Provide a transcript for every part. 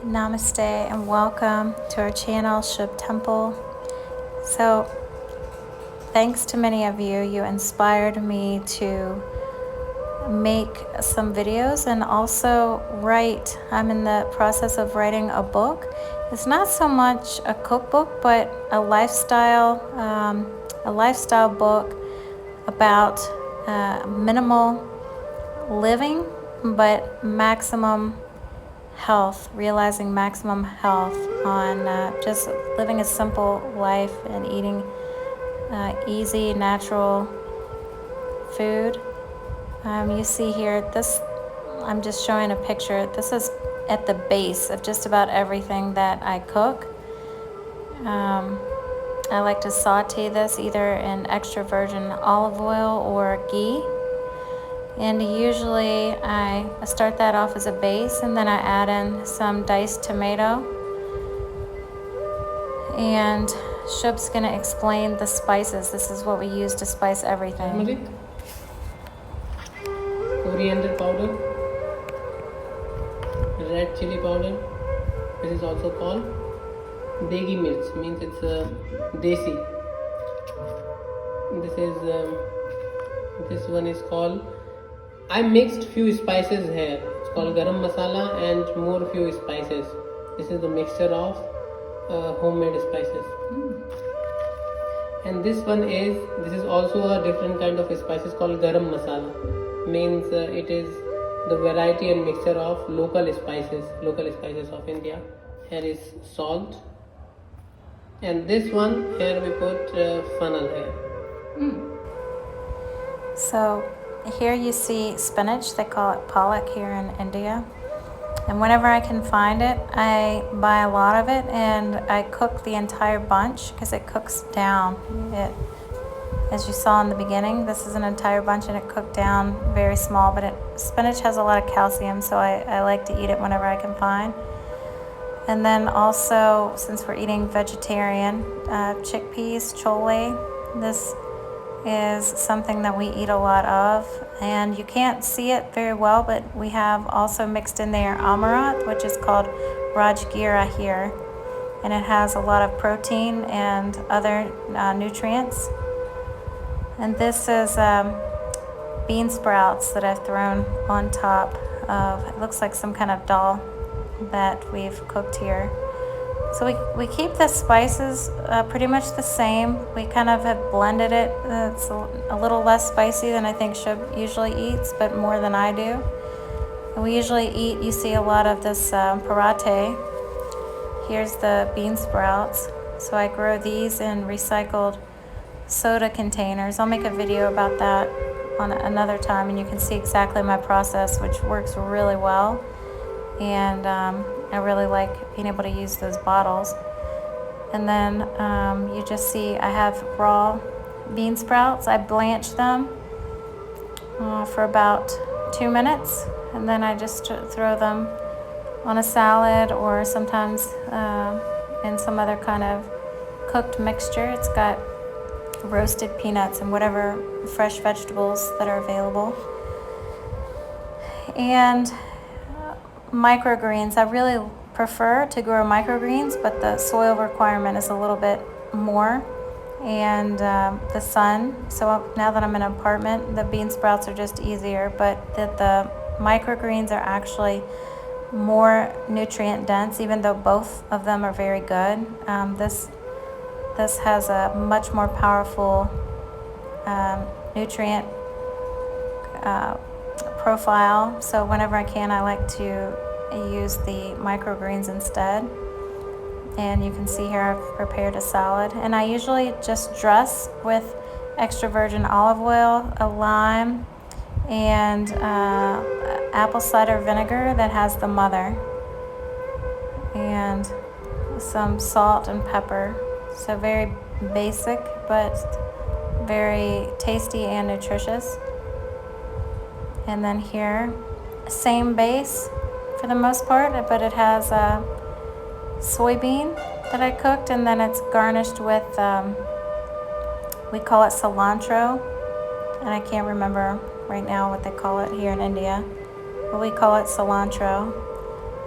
Namaste and welcome to our channel, Shubh Temple. So, thanks to many of you, you inspired me to make some videos and also write. I'm in the process of writing a book. It's not so much a cookbook, but a lifestyle book about minimal living, but maximum health, realizing maximum health on just living a simple life and eating easy, natural food. You see here, I'm just showing a picture. This is at the base of just about everything that I cook. I like to saute this either in extra virgin olive oil or ghee. And usually I start that off as a base, and then I add in some diced tomato. And Shubh's gonna explain the spices. This is what we use to spice everything. Turmeric, coriander powder, red chili powder. This is also called degi mirch, means it's desi. This one is called, I mixed few spices here. It's called garam masala and more few spices. This is the mixture of homemade spices. And this is also a different kind of spices called garam masala. Means it is the variety and mixture of local spices of India. Here is salt, and this one here we put funnel here. So here you see spinach. They call it palak here in India. And whenever I can find it, I buy a lot of it and I cook the entire bunch because it cooks down. As you saw in the beginning, this is an entire bunch and it cooked down very small, but spinach has a lot of calcium, so I like to eat it whenever I can find. And then also, since we're eating vegetarian, chickpeas, chole, this is something that we eat a lot of, and you can't see it very well, but we have also mixed in there amaranth, which is called rajgira here, and it has a lot of protein and other nutrients. And this is bean sprouts that I've thrown on top of, it looks like some kind of dal that we've cooked here. So we keep the spices pretty much the same. We kind of have blended it. It's a little less spicy than I think Shubh usually eats, but more than I do. And we usually eat, you see a lot of this parathe. Here's the bean sprouts. So I grow these in recycled soda containers. I'll make a video about that on another time, and you can see exactly my process, which works really well. And I really like being able to use those bottles. And then you just see I have raw bean sprouts. I blanch them for about 2 minutes, and then I just throw them on a salad or sometimes in some other kind of cooked mixture. It's got roasted peanuts and whatever fresh vegetables that are available. And microgreens, I really prefer to grow microgreens, but the soil requirement is a little bit more, and the sun. So now that I'm in an apartment, the bean sprouts are just easier, but the microgreens are actually more nutrient dense, even though both of them are very good. This has a much more powerful nutrient profile, so whenever I can, I like to use the microgreens instead. And you can see here I've prepared a salad, and I usually just dress with extra virgin olive oil, a lime, and apple cider vinegar that has the mother, and some salt and pepper. So very basic, but very tasty and nutritious. And then here, same base for the most part, but it has a soybean that I cooked, and then it's garnished with, we call it cilantro, and I can't remember right now what they call it here in India, but we call it cilantro.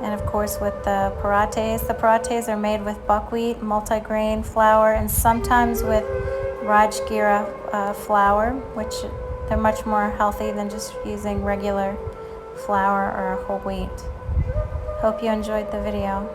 And of course with the parates are made with buckwheat, multigrain flour, and sometimes with Rajgira flour, which they're much more healthy than just using regular flour or whole wheat. Hope you enjoyed the video.